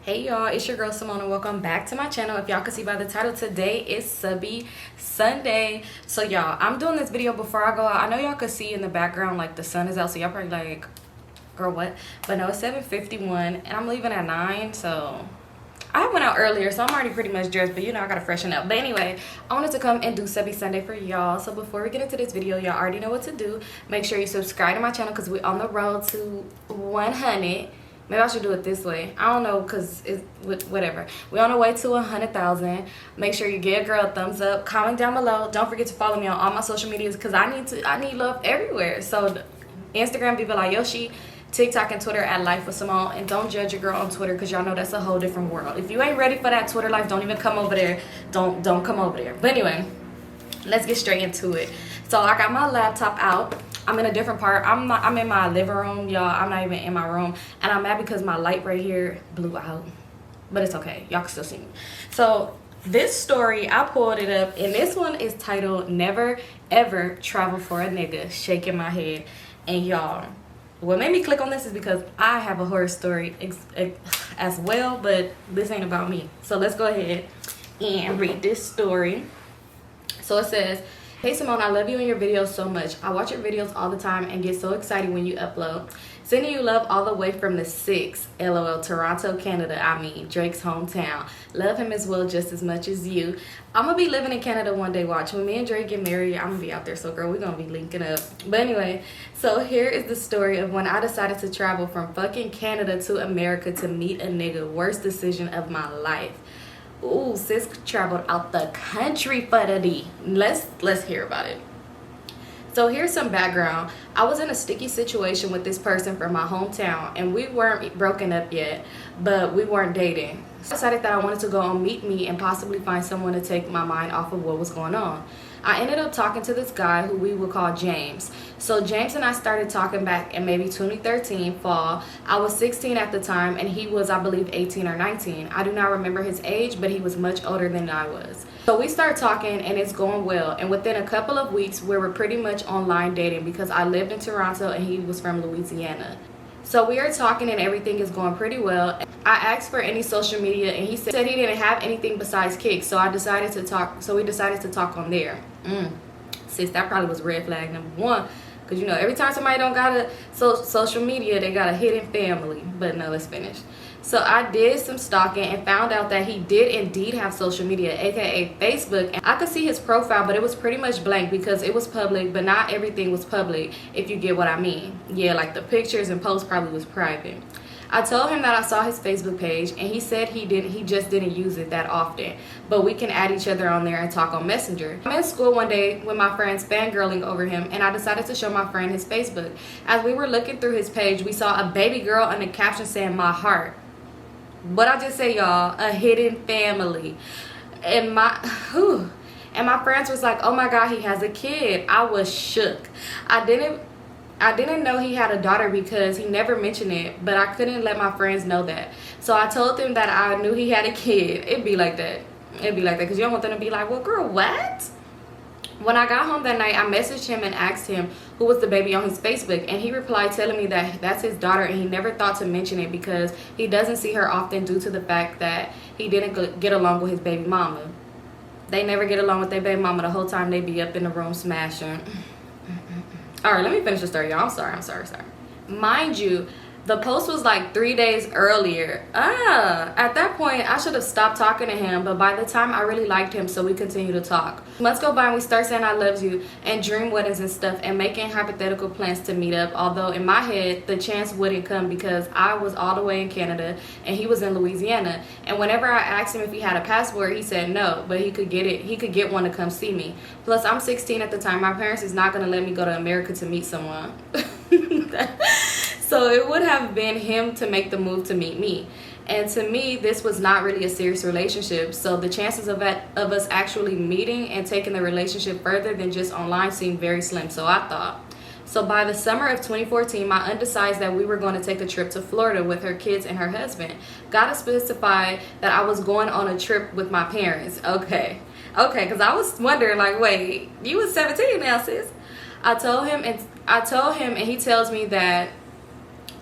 Hey y'all, it's your girl Symone and welcome back to my channel. If y'all can see by the title, today is Subbie Sunday. So y'all, I'm doing this video before I go out. I know y'all can see in the background like the sun is out, so y'all probably like, girl what? But no, it's 7:51 and I'm leaving at 9, so I went out earlier, so I'm already pretty much dressed, but you know I gotta freshen up. But anyway, I wanted to come and do Subbie Sunday for y'all. So before we get into this video, y'all already know what to do. Make sure you subscribe to my channel because we're on the road to 100. Maybe I should do it this way. I don't know, because it's whatever. We're on the way to 100,000. Make sure you give a girl a thumbs up. Comment down below. Don't forget to follow me on all my social medias because I need love everywhere. So Instagram, Vivalayoshii, TikTok and Twitter at LifeWithSymone. And don't judge your girl on Twitter because y'all know that's a whole different world. If you ain't ready for that Twitter life, don't even come over there. Don't come over there. But anyway, let's get straight into it. So I got my laptop out. I'm in a different part. I'm in my living room, y'all. I'm not even in my room. And I'm mad because my light right here blew out. But it's okay. Y'all can still see me. So this story, I pulled it up. And this one is titled, Never Ever Travel for a Nigga. Shaking my head. And y'all, what made me click on this is because I have a horror story as well. But this ain't about me. So let's go ahead and read this story. So it says, "Hey Symone, I love you and your videos so much. I watch your videos all the time and get so excited when you upload. Sending you love all the way from the 6, LOL, Toronto, Canada. I mean, Drake's hometown. Love him as well just as much as you. I'm going to be living in Canada one day, watch. When me and Drake get married, I'm going to be out there. So girl, we're going to be linking up." But anyway, so here is the story of when I decided to travel from fucking Canada to America to meet a nigga. Worst decision of my life. Ooh, sis traveled out the country for the D. Let's hear about it. So here's some background. I was in a sticky situation with this person from my hometown, and we weren't broken up yet, but we weren't dating. So I decided that I wanted to go and meet me and possibly find someone to take my mind off of what was going on. I ended up talking to this guy who we would call James. So James and I started talking back in maybe 2013 fall. I was 16 at the time and he was, I believe, 18 or 19. I do not remember his age, but he was much older than I was. So we started talking and it's going well. And within a couple of weeks, we were pretty much online dating because I lived in Toronto and he was from Louisiana. So we are talking and everything is going pretty well. I asked for any social media and he said he didn't have anything besides Kicks. So we decided to talk on there. Sis, that probably was red flag number 1. Because you know, every time somebody don't got a social media, they got a hidden family. But no, let's finish. So I did some stalking and found out that he did indeed have social media, aka Facebook. And I could see his profile, but it was pretty much blank because it was public, but not everything was public, if you get what I mean. Yeah, like the pictures and posts probably was private. I told him that I saw his Facebook page and he said he just didn't use it that often, but we can add each other on there and talk on Messenger. I'm in school one day with my friends fangirling over him and I decided to show my friend his Facebook. As we were looking through his page, we saw a baby girl and a caption saying "my heart." What I just say, y'all, a hidden family. And my friends was like, "Oh my God, he has a kid." I was shook. I didn't know he had a daughter because he never mentioned it, but I couldn't let my friends know that. So I told them that I knew he had a kid. It'd be like that. Because you don't want them to be like, "Well, girl, what?" When I got home that night, I messaged him and asked him who was the baby on his Facebook, and he replied telling me that that's his daughter and he never thought to mention it because he doesn't see her often due to the fact that he didn't get along with his baby mama. They never get along with their baby mama. The whole time they be up in the room smashing. All right, let me finish the story, y'all. I'm sorry. Mind you, the post was like 3 days earlier. At that point, I should have stopped talking to him, but by the time I really liked him, so we continued to talk. Months go by and we start saying "I love you" and dream weddings and stuff and making hypothetical plans to meet up, although in my head, the chance wouldn't come because I was all the way in Canada and he was in Louisiana. And whenever I asked him if he had a passport, he said no, but he could get one to come see me. Plus, I'm 16 at the time. My parents is not going to let me go to America to meet someone. So it would have been him to make the move to meet me. And to me, this was not really a serious relationship. So the chances of us actually meeting and taking the relationship further than just online seemed very slim, so I thought. So by the summer of 2014, my aunt decided that we were going to take a trip to Florida with her kids and her husband. Gotta specify that I was going on a trip with my parents. Okay, because I was wondering, like, wait, you was 17 now, sis. I told him and he tells me that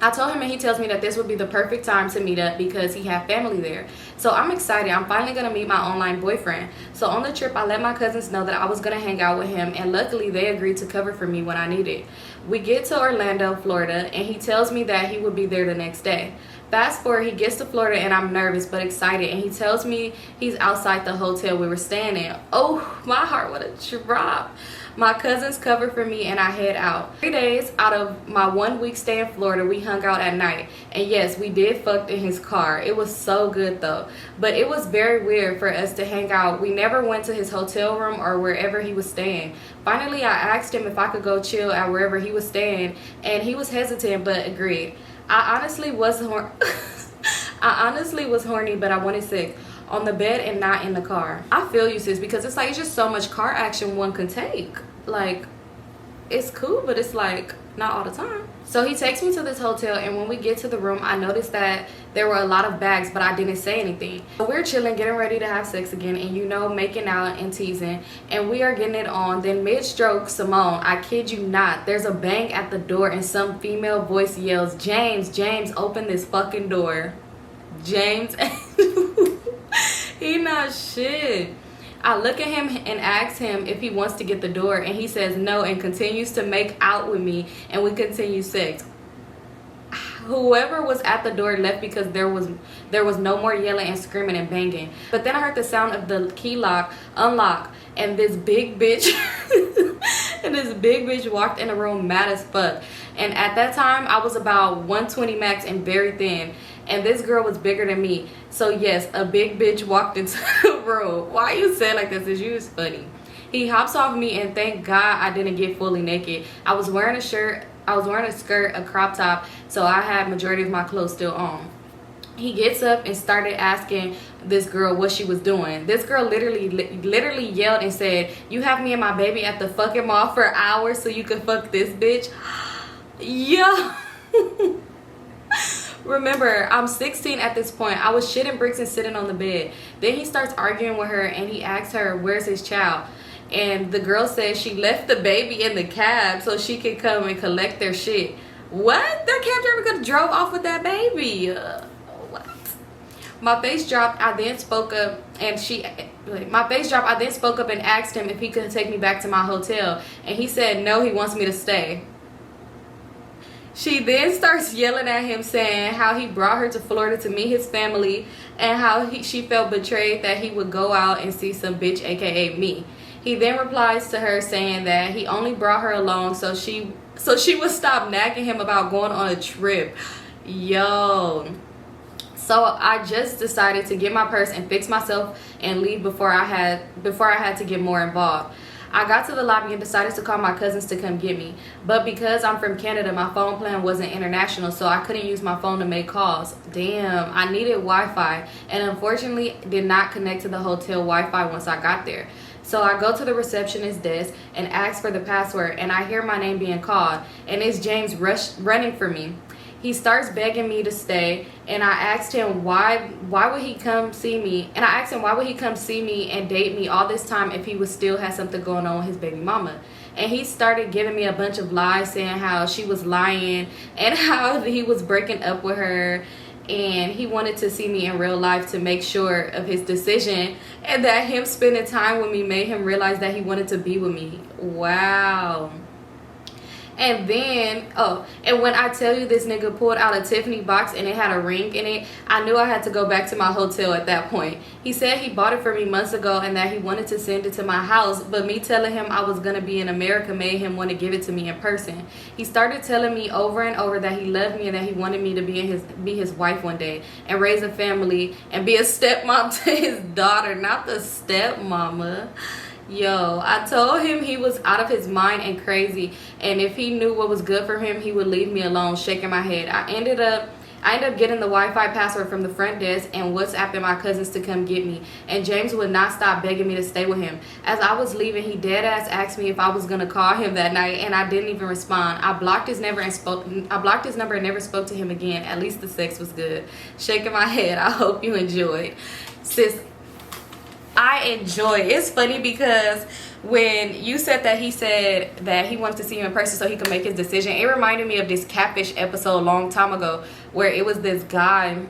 I told him and he tells me that this would be the perfect time to meet up because he had family there. So I'm excited. I'm finally going to meet my online boyfriend. So on the trip, I let my cousins know that I was going to hang out with him, and luckily they agreed to cover for me when I needed. We get to Orlando, Florida, and he tells me that he would be there the next day. Fast forward, he gets to Florida and I'm nervous but excited, and he tells me he's outside the hotel we were staying in. Oh, my heart would have dropped. My cousins cover for me and I head out. 3 days out of my 1 week stay in Florida, we hung out at night. And yes, we did fuck in his car. It was so good though. But it was very weird for us to hang out. We never went to his hotel room or wherever he was staying. Finally, I asked him if I could go chill at wherever he was staying, and he was hesitant but agreed. I honestly was horny, but I wanted sex on the bed and not in the car. I feel you, sis, because it's like it's just so much car action one can take. Like, it's cool, but it's like not all the time. So he takes me to this hotel, and when we get to the room, I noticed that there were a lot of bags, but I didn't say anything. So we're chilling, getting ready to have sex again, and you know, making out and teasing, and we are getting it on. Then mid-stroke, Symone, I kid you not, there's a bang at the door and some female voice yells, James, open this fucking door. James, he not shit. I look at him and ask him if he wants to get the door, and he says no and continues to make out with me, and we continue sex. Whoever was at the door left because there was no more yelling and screaming and banging. But then I heard the sound of the key lock unlock, and this big bitch walked in the room mad as fuck. And at that time I was about 120 max and very thin, and this girl was bigger than me. So yes, a big bitch walked into the room. Why you say like this? You is funny. He hops off me, and thank God I didn't get fully naked. I was wearing a skirt, a crop top, so I had majority of my clothes still on. He gets up and started asking this girl what she was doing. This girl literally yelled and said, "You have me and my baby at the fucking mall for hours so you can fuck this bitch." Yeah. Remember, I'm 16 at this point. I was shitting bricks and sitting on the bed. Then he starts arguing with her, and he asks her, "Where's his child?" And the girl says she left the baby in the cab so she could come and collect their shit. What? That cab driver could have drove off with that baby. What? My face dropped. I then spoke up, and asked him if he could take me back to my hotel, and he said no, he wants me to stay. She then starts yelling at him, saying how he brought her to Florida to meet his family, and how she felt betrayed that he would go out and see some bitch, aka me. He then replies to her saying that he only brought her along so she would stop nagging him about going on a trip. Yo. So I just decided to get my purse and fix myself and leave before I had to get more involved. I got to the lobby and decided to call my cousins to come get me. But because I'm from Canada, my phone plan wasn't international, so I couldn't use my phone to make calls. Damn, I needed Wi-Fi, and unfortunately did not connect to the hotel Wi-Fi once I got there. So I go to the receptionist's desk and ask for the password, and I hear my name being called, and it's James running for me. He starts begging me to stay, and I asked him why would he come see me, and I asked him why would he come see me and date me all this time if he would still have something going on with his baby mama. And he started giving me a bunch of lies, saying how she was lying and how he was breaking up with her, and he wanted to see me in real life to make sure of his decision, and that him spending time with me made him realize that he wanted to be with me. Wow. And then, and when I tell you this nigga pulled out a Tiffany box and it had a ring in it, I knew I had to go back to my hotel at that point. He said he bought it for me months ago and that he wanted to send it to my house, but me telling him I was going to be in America made him want to give it to me in person. He started telling me over and over that he loved me and that he wanted me to be his wife one day and raise a family and be a stepmom to his daughter, not the stepmama. Yo, I told him he was out of his mind and crazy, and if he knew what was good for him, he would leave me alone, shaking my head. I ended up getting the Wi-Fi password from the front desk and WhatsApping my cousins to come get me, and James would not stop begging me to stay with him. As I was leaving, he dead ass asked me if I was gonna call him that night, and I didn't even respond. I blocked his number and never spoke to him again. At least the sex was good. Shaking my head. I hope you enjoyed. Sis, I enjoy. It's funny because when you said that he said that he wanted to see you in person so he could make his decision, it reminded me of this Catfish episode a long time ago where it was this guy,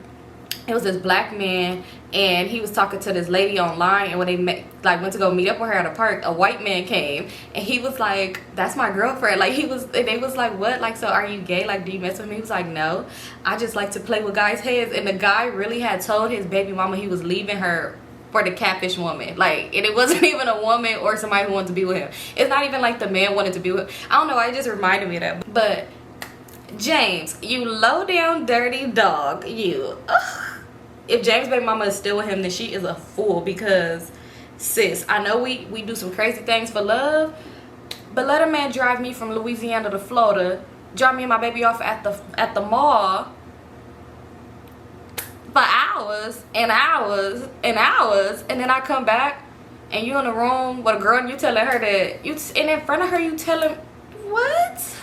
it was this black man, and he was talking to this lady online, and when they met, like went to go meet up with her at a park, a white man came and he was like, that's my girlfriend. Like he was, and they was like, what? Like, so are you gay? Like, do you mess with me? He was like, no, I just like to play with guys' heads. And the guy really had told his baby mama he was leaving her for the catfish woman. Like, and it wasn't even a woman or somebody who wanted to be with him. It's not even like the man wanted to be with him. I don't know, it just reminded me of that. But James, you low down dirty dog, you. Ugh. If James' baby mama is still with him, then she is a fool, because sis, I know we do some crazy things for love, but let a man drive me from Louisiana to Florida, drop me and my baby off at the mall for hours and hours and hours, and then I come back and you in the room with a girl and you telling her that you, and in front of her you telling what?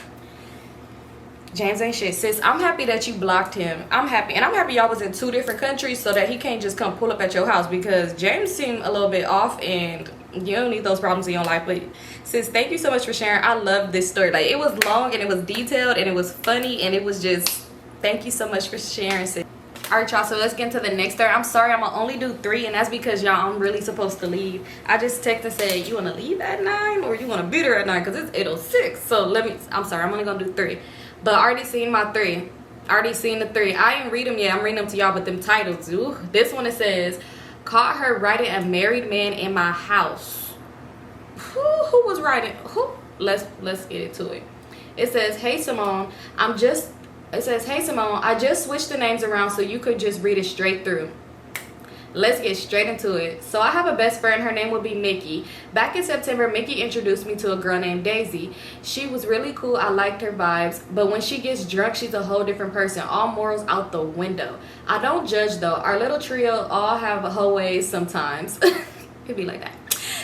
James ain't shit. Sis, I'm happy that you blocked him. I'm happy, and I'm happy y'all was in 2 different countries so that he can't just come pull up at your house, because James seemed a little bit off and you don't need those problems in your life. But sis, thank you so much for sharing. I love this story. Like, it was long and it was detailed and it was funny, and it was just, thank you so much for sharing, sis. Alright y'all, so let's get into the next story. I'm sorry, I'm gonna only do 3, and that's because y'all, I'm really supposed to leave. I just texted and said, you wanna leave at 9 or you wanna be there at 9, because it's 8:06. So I'm sorry, I'm only gonna do 3. But I already seen my 3. I already seen the 3. I ain't read them yet. I'm reading them to y'all, but them titles, ooh. This one, it says, caught her writing a married man in my house. Who was writing? Who? Let's get into it. It says, hey Symone, hey Symone, I just switched the names around so you could just read it straight through. Let's get straight into it. So I have a best friend. Her name would be Mickey. Back in September, Mickey introduced me to a girl named Daisy. She was really cool. I liked her vibes. But when she gets drunk, she's a whole different person. All morals out the window. I don't judge though. Our little trio all have a whole ways sometimes. It'd be like that.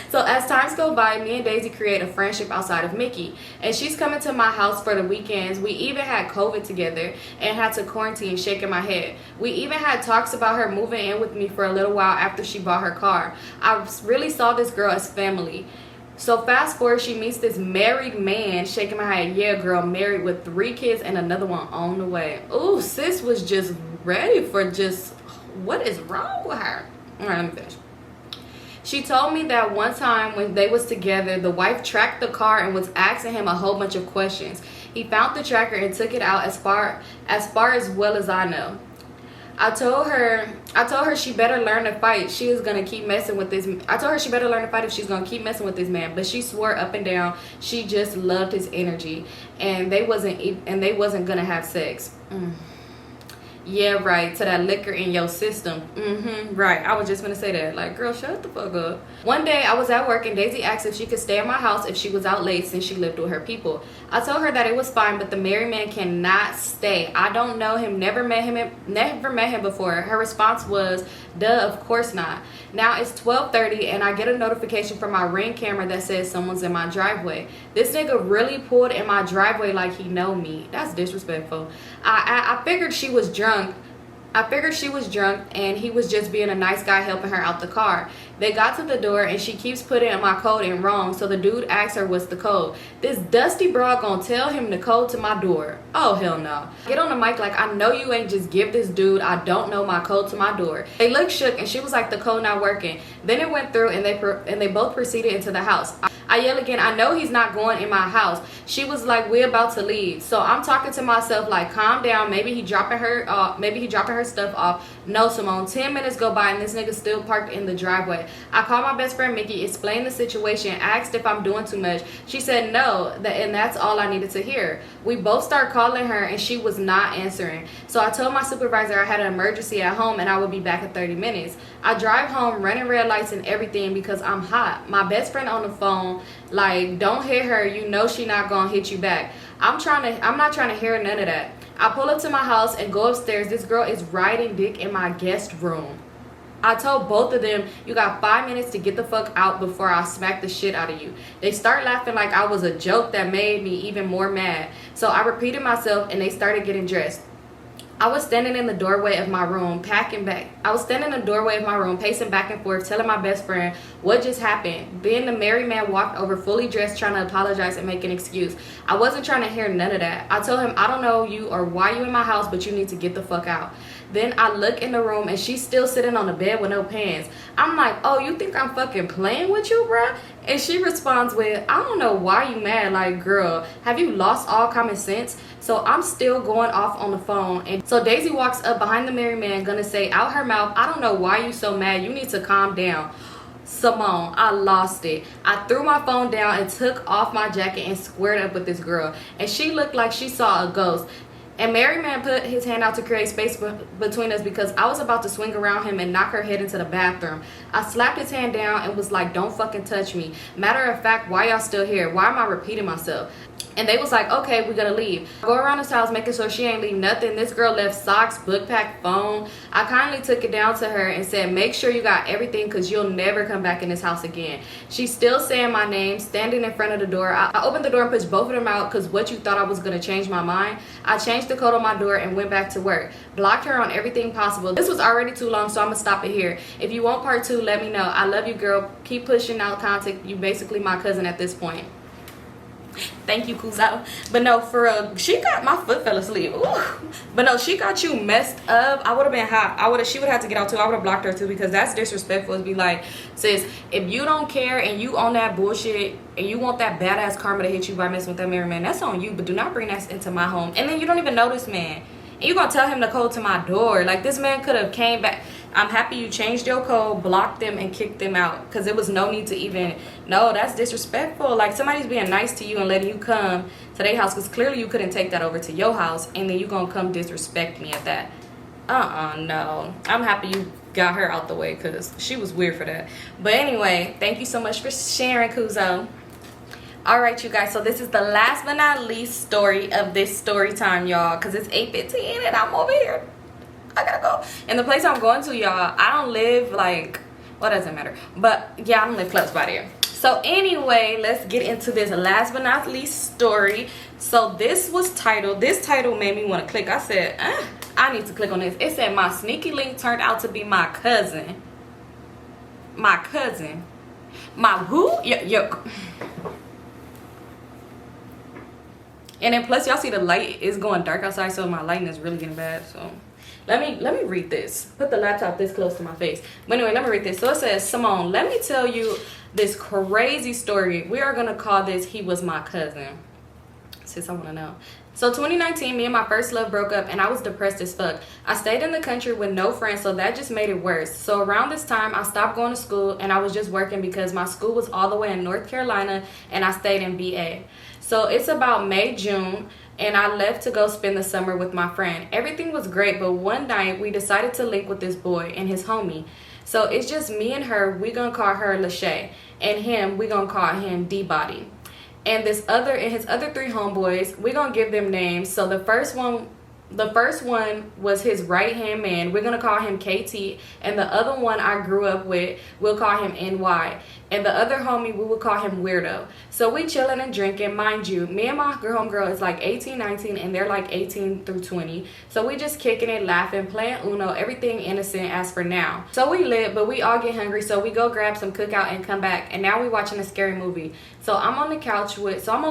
So as times go by, me and Daisy create a friendship outside of Mickey, and she's coming to my house for the weekends. We even had COVID together and had to quarantine, shaking my head. We even had talks about her moving in with me for a little while after she bought her car. I really saw this girl as family. So fast forward, she meets this married man, shaking my head. Yeah, girl, married with 3 kids and another one on the way. Ooh, sis was just ready for just, what is wrong with her? All right, let me finish. She told me that one time when they was together, the wife tracked the car and was asking him a whole bunch of questions. He found the tracker and took it out as far as well as I know. I told her she better learn to fight. She is gonna keep messing with this. I told her she better learn to fight if she's gonna keep messing with this man. But she swore up and down she just loved his energy, and they wasn't gonna have sex. Yeah, right, to that liquor in your system. Right, I was just gonna say that. Like, girl, shut the fuck up. One day I was at work and Daisy asked if she could stay at my house if she was out late, since she lived with her people. I told her that it was fine, but the married man cannot stay. I don't know him, never met him before. Her response was, duh, of course not. Now it's 12:30 and I get a notification from my Ring camera that says someone's in my driveway. This nigga really pulled in my driveway like he know me. That's disrespectful. I figured she was drunk. And he was just being a nice guy helping her out the car. They got to the door and she keeps putting in my code in wrong, so the dude asks her what's the code. This dusty broad gonna tell him the code to my door. Oh hell no. Get on the mic like, I know you ain't just give this dude I don't know my code to my door. They looked shook and she was like, the code not working. Then it went through and they both proceeded into the house. I yell again, I know he's not going in my house. She was like, we're about to leave. So I'm talking to myself like, calm down. Maybe he dropping her stuff off. No, Symone. 10 minutes go by and this nigga still parked in the driveway. I called my best friend Mickey, explained the situation, asked if I'm doing too much. She said no, and that's all I needed to hear. We both started calling her and she was not answering. So I told my supervisor I had an emergency at home and I would be back in 30 minutes. I drive home running red lights and everything because I'm hot. My best friend on the phone like, don't hit her, you know she not gonna hit you back. I'm not trying to hear none of that. I pull up to my house and go upstairs. This girl is riding dick in my guest room. I told both of them, you got 5 minutes to get the fuck out before I smack the shit out of you. They start laughing like I was a joke that made me even more mad. So I repeated myself and they started getting dressed. I was standing in the doorway of my room, packing back. I was standing in the doorway of my room, pacing back and forth, telling my best friend what just happened. Then the married man walked over, fully dressed, trying to apologize and make an excuse. I wasn't trying to hear none of that. I told him, I don't know you or why you in my house, but you need to get the fuck out. Then I look in the room and she's still sitting on the bed with no pants. I'm like, oh, you think I'm fucking playing with you, bruh? And she responds with, I don't know why you mad. Like, girl, have you lost all common sense? So I'm still going off on the phone. And so Daisy walks up behind the married man, gonna say out her mouth, I don't know why you so mad. You need to calm down. Symone, I lost it. I threw my phone down and took off my jacket and squared up with this girl. And she looked like she saw a ghost. And married man put his hand out to create space between us because I was about to swing around him and knock her head into the bathroom. I slapped his hand down and was like, don't fucking touch me. Matter of fact, why y'all still here? Why am I repeating myself? And they was like, okay, we're gonna leave. I go around his house making sure she ain't leave nothing. This girl left socks, book pack, phone. I kindly took it down to her and said, make sure you got everything because you'll never come back in this house again. She's still saying my name, standing in front of the door. I opened the door and pushed both of them out because what you thought I was gonna change my mind. I changed the code on my door and went back to work. Blocked her on everything possible. This was already too long, so I'm gonna stop it here. If you want part 2, let me know. I love you, girl. Keep pushing out contact. You basically my cousin at this point. Thank you, Kuzo. But no, for real, she got my foot fell asleep. Ooh. But no, she got you messed up. I would have been hot. She would have had to get out too. I would have blocked her too because that's disrespectful. To be like, sis, if you don't care and you on that bullshit and you want that badass karma to hit you by messing with that married man, that's on you. But do not bring that into my home. And then you don't even know this man. And you gonna tell him the code to my door. Like, this man could have came back. I'm happy you changed your code, blocked them, and kicked them out. Because there was no need to even... No, that's disrespectful. Like, somebody's being nice to you and letting you come to their house. Because clearly you couldn't take that over to your house. And then you gonna come disrespect me at that. No. I'm happy you got her out the way because she was weird for that. But anyway, thank you so much for sharing, Kuzo. Alright, you guys, so this is the last but not least story of this story time, y'all, because it's 8:15 and I'm over here. I gotta go. And the place I'm going to, y'all, I don't live, like, well, doesn't matter. But, yeah, I don't live close by there. So, anyway, let's get into this last but not least story. So, this title made me want to click. I said, I need to click on this. It said, my sneaky link turned out to be my cousin. My cousin. My who? And then plus y'all see the light is going dark outside, so my lighting is really getting bad. So let me read this. Put the laptop this close to my face. But anyway, let me read this. So it says, Symone, let me tell you this crazy story. We are gonna call this He Was My Cousin. Since I wanna know. So 2019, me and my first love broke up and I was depressed as fuck. I stayed in the country with no friends, so that just made it worse. So around this time, I stopped going to school and I was just working because my school was all the way in North Carolina and I stayed in VA. So it's about May, June, and I left to go spend the summer with my friend. Everything was great, but one night we decided to link with this boy and his homie. So it's just me and her. We gonna call her Lachey, and him, we gonna call him D-Body. And his other 3 homeboys, we're gonna give them names. So the first one was his right hand man. We're gonna call him KT, and the other one I grew up with, we'll call him NY. And the other homie, we would call him Weirdo. So we chilling and drinking. Mind you, me and my homegirl is like 18, 19, and they're like 18 through 20. So we just kicking it, laughing, playing Uno, everything innocent as for now. So we lit, but we all get hungry, so we go grab some cookout and come back. And now we watching a scary movie. So I'm on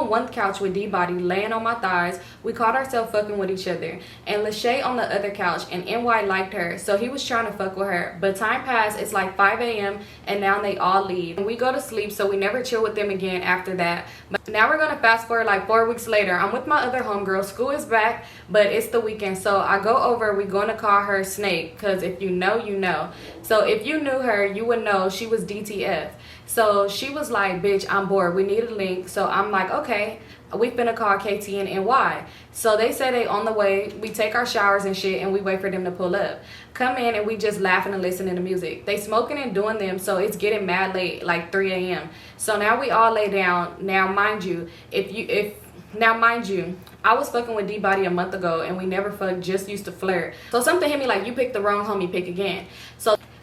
one couch with D-Body laying on my thighs. We caught ourselves fucking with each other. And Lachey on the other couch, and NY liked her, so he was trying to fuck with her. But time passed, it's like 5 a.m. and now they all leave. And we go to sleep, so we never chill with them again after that. But now we're gonna fast forward like 4 weeks later. I'm with my other homegirl. School is back, but it's the weekend. So I go over, we're gonna call her Snake, because if you know, you know. So if you knew her, you would know she was DTF. So she was like, bitch, I'm bored. We need a link. So I'm like, okay, we finna call KT and NY. So they say they on the way. We take our showers and shit, and we wait for them to pull up. Come in, and we just laughing and listening to music. They smoking and doing them, so it's getting mad late, like 3 a.m. So now we all lay down. Now, mind you, I was fucking with D-Body a month ago, and we never fucked, just used to flirt. So something hit me like, you picked the wrong homie, pick again.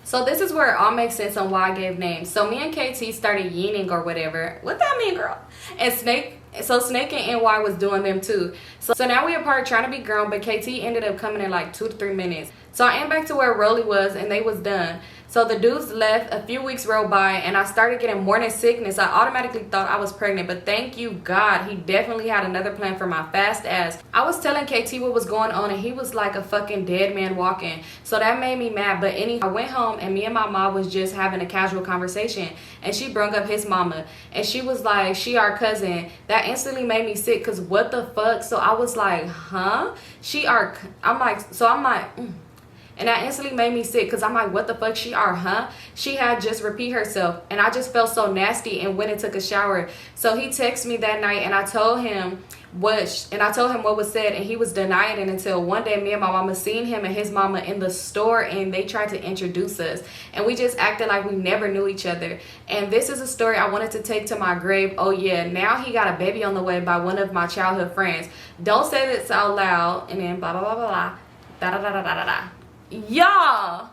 So this is where it all makes sense on why I gave names. So me and KT started yeening or whatever. What that mean, girl? And Snake So Snake and NY was doing them too. So now we apart trying to be grown, but KT ended up coming in like 2 to 3 minutes. So I am back to where Rolly was and they was done. So the dudes left, a few weeks rolled by, and I started getting morning sickness. I automatically thought I was pregnant, but thank you God, he definitely had another plan for my fast ass. I was telling KT what was going on and he was like a fucking dead man walking. So that made me mad, but I went home and me and my mom was just having a casual conversation and she brought up his mama and she was like, she our cousin. That instantly made me sick because what the fuck? So I was like, huh? I'm like, and that instantly made me sick because I'm like, what the fuck, she are, huh? She had just repeat herself and I just felt so nasty and went and took a shower. So he texted me that night and I told him what was said and he was denying it until one day me and my mama seen him and his mama in the store and they tried to introduce us and we just acted like we never knew each other. And this is a story I wanted to take to my grave. Oh yeah, now he got a baby on the way by one of my childhood friends. Don't say this out loud and then blah blah blah blah blah da da da da da da. Y'all,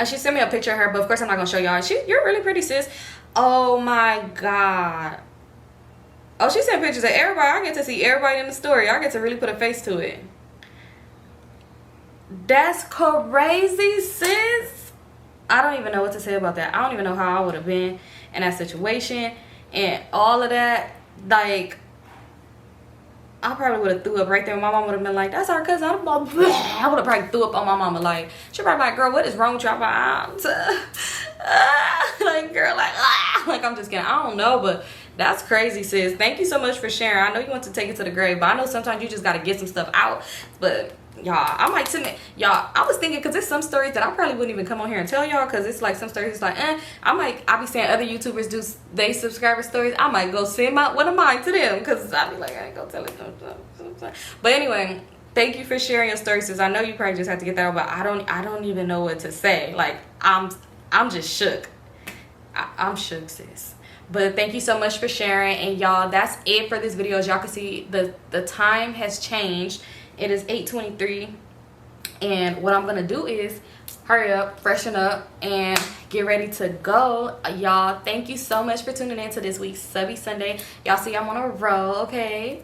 she sent me a picture of her, but of course I'm not gonna show y'all. You're really pretty, sis. Oh my God. Oh, she sent pictures of everybody. I get to see everybody in the story. I get to really put a face to it. That's crazy, sis. I don't even know what to say about that. I don't even know how I would have been in that situation and all of that. Like, I probably would have threw up right there. My mom would have been like, that's our cousin. I would have probably threw up on my mama. Like, she probably like, girl, what is wrong with you? I'm like, girl, like I'm just kidding. I don't know, but that's crazy, sis. Thank you so much for sharing. I know you want to take it to the grave, but I know sometimes you just got to get some stuff out. But y'all, I'm like, y'all, I was thinking, because there's some stories that I probably wouldn't even come on here and tell y'all, because it's like some stories it's like, I be seeing other YouTubers do they subscriber stories. I might go send one of mine to them, because I be like, I ain't gonna tell it. But anyway, thank you for sharing your stories, sis. I know you probably just have to get that out, but I don't even know what to say. Like, I'm just shook. I'm shook, sis. But thank you so much for sharing. And y'all, that's it for this video. As y'all can see, the time has changed. It is 8:23, and what I'm gonna do is hurry up, freshen up, and get ready to go. Y'all, thank you so much for tuning in to this week's Subbie Sunday. Y'all see I'm on a roll, okay?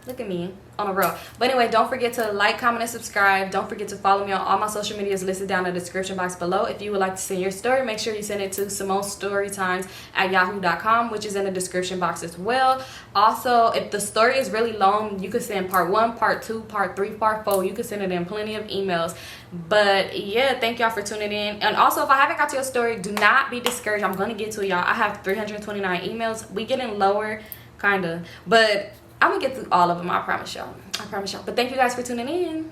Look at me on a roll. But anyway, don't forget to like, comment, and subscribe. Don't forget to follow me on all my social medias listed down in the description box below. If you would like to send your story, make sure you send it to Symonestorytimes at yahoo.com, which is in the description box as well. Also, if the story is really long, you could send part 1, part 2, part 3, part 4. You could send it in plenty of emails. But yeah, thank y'all for tuning in. And also, if I haven't got to your story, do not be discouraged. I'm gonna get to y'all. I have 329 emails. We getting lower, kinda, but I'm gonna get through all of them. I promise y'all. But thank you guys for tuning in.